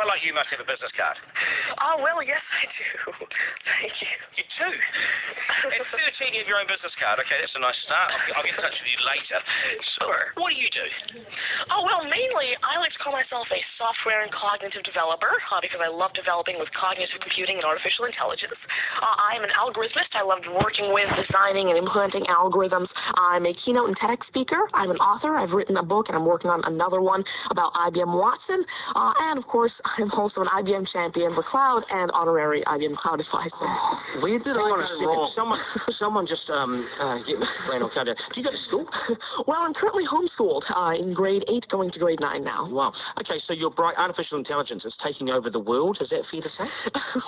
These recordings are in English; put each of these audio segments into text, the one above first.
fellow like you must have a business card. Oh, well, yes, I do. Thank you. You do? It's 13 you have your own business card. Okay, that's a nice start. I'll get in touch with you later. Sure. What do you do? Oh, well, mainly, I like to call myself a software and cognitive developer because I love developing with cognitive computing and artificial intelligence. I'm an algorithmist. I love working with, designing, and implementing algorithms. I'm a keynote and TEDx speaker. I'm an author. I've written a book, and I'm working on another one about IBM Watson. And, of course, I'm also an IBM champion for cloud and honorary IBM cloud advisor. Where did I go wrong? Someone just ran on code. Do you go to school? Well, I'm currently homeschooled in grade 8, going to grade 9 now. Wow. Okay, so your bright artificial intelligence is taking over the world. Is that fair to say?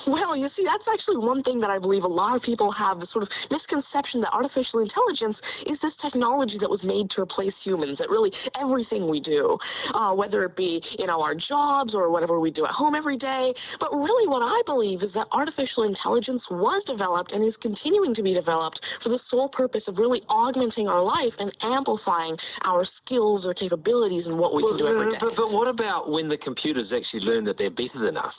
Well, you see, that's actually one thing that I believe a lot of people have, the sort of misconception that artificial intelligence is this technology that was made to replace humans, that really everything we do, whether it be, our jobs or whatever we do at home every day. But really what I believe is that artificial intelligence was developed and is continuing to be developed for the sole purpose of really augmenting our life and amplifying our skills or capabilities and what we can do every day. But what about when the computers actually learn that they're better than us?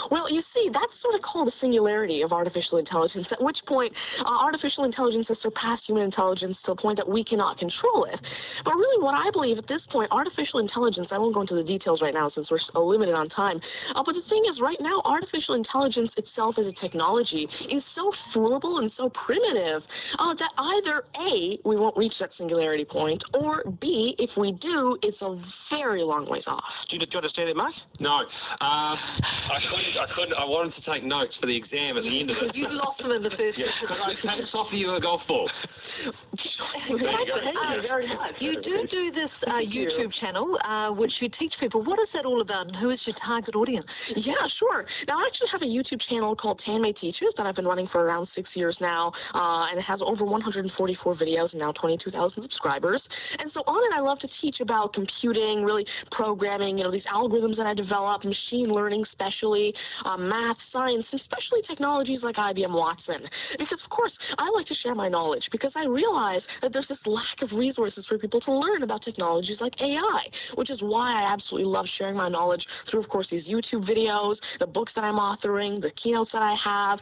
Well, you see, that's sort of called the singularity of artificial intelligence, at which point artificial intelligence has surpassed human intelligence to the point that we cannot control it. But really what I believe at this point, artificial intelligence, I won't go into the details right now since we're limited on time, but the thing is right now artificial intelligence itself as a technology is so foolable and so primitive that either A, we won't reach that singularity point, or B, if we do, it's a very long ways off. Do you understand it, Mark? No. I couldn't. I wanted to take notes for the exam at the end of it. You lost them in the first. Yes. Could I offer you a golf ball? You do this YouTube channel, which you teach people. What is that all about, and who is your target audience? Yeah, sure. Now, I actually have a YouTube channel called Tanmay Teaches that I've been running for around 6 years now, and it has over 144 videos and now 22,000 subscribers. And so on it, I love to teach about computing, really programming, these algorithms that I develop, machine learning especially, math, science, and especially technologies like IBM Watson. Because, of course, I like to share my knowledge because I realize that there's this lack of resources for people to learn about technologies like AI, which is why I absolutely love sharing my knowledge through, of course, these YouTube videos, the books that I'm authoring, the keynotes that I have,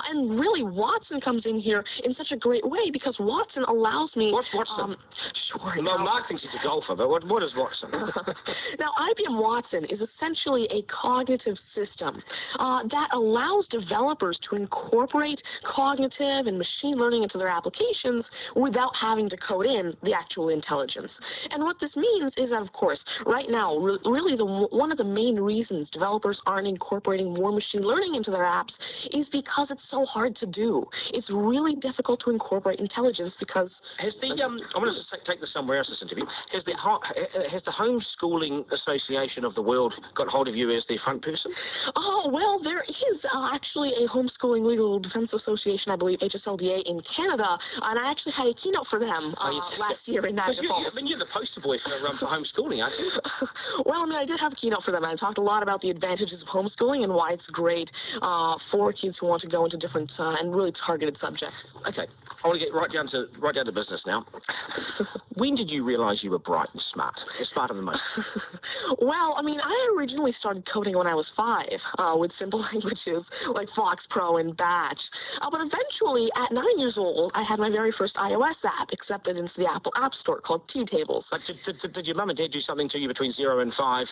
and really Watson comes in here in such a great way because Watson allows me... What's Watson? Sure. Well, Mark thinks he's a golfer, but what is Watson? Now, IBM Watson is essentially a cognitive system that allows developers to incorporate cognitive and machine learning into their applications without having to code in the actual intelligence. And what this means is that, of course, right now, really one of the main reasons developers aren't incorporating more machine learning into their apps is because it's so hard to do. It's really difficult to incorporate intelligence because... Has the, I want to take this somewhere else, this interview. Has the Homeschooling Association of the World got hold of you as their front person? Oh, well, there is actually a Homeschooling Legal Defense Association, I believe, HSLDA in Canada, and I actually had a keynote for them last year in Niagara Falls. You're the poster boy for homeschooling, aren't you? Well, I did have a keynote for them. I talked a lot about the advantages of homeschooling and why it's great for kids who want to go into different and really targeted subjects. Okay, I want to get right down to business now. When did you realize you were bright and smart? You're smarter than most. Well, I originally started coding when I was 5 with simple languages like Fox Pro and Batch. But eventually, at 9 years old, I had my very first iOS app accepted into the Apple App Store called TeaTables. But did your mum and dad do something to you between 0 and 5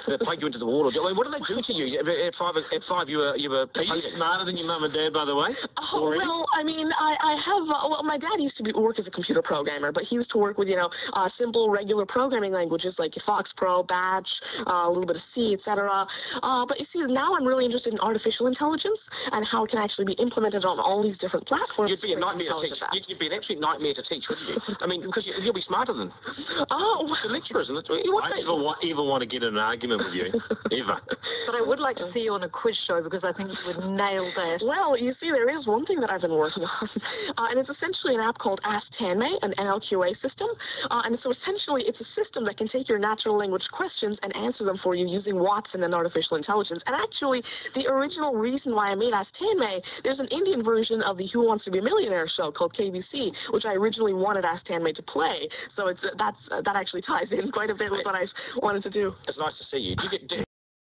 that plugged you into the wall? What did they do to you? At 5 you were smarter than your mum and dad, by the way? Oh, well, I have... well, my dad used to work as a computer programmer, but he used to work with, simple, regular programming languages like Fox Pro, Batch, a little bit of C, etc. But you see, now I'm really interested in artificial intelligence and how it can actually be implemented on all these different platforms. You'd be a nightmare to teach. You'd be an absolute nightmare to teach, wouldn't you? Because you'll be smarter than the lecturers. I don't even want to get in an argument with you, ever. But I would like to see you on a quiz show because I think you would nail that. Well, you see, there is one thing that I've been working on, and it's essentially an app called Ask Tanmay, an NLQA system. And so essentially, it's a system that can take your natural language questions and answer them for you using Watson and artificial intelligence. And actually, the original reason why I made Ask Tanmay, there's an Indian version of the Who Wants to Be a Millionaire show called KBC, which I originally wanted Ask Tanmay to play. So that actually ties in quite a bit with what I wanted to do. It's nice to see you.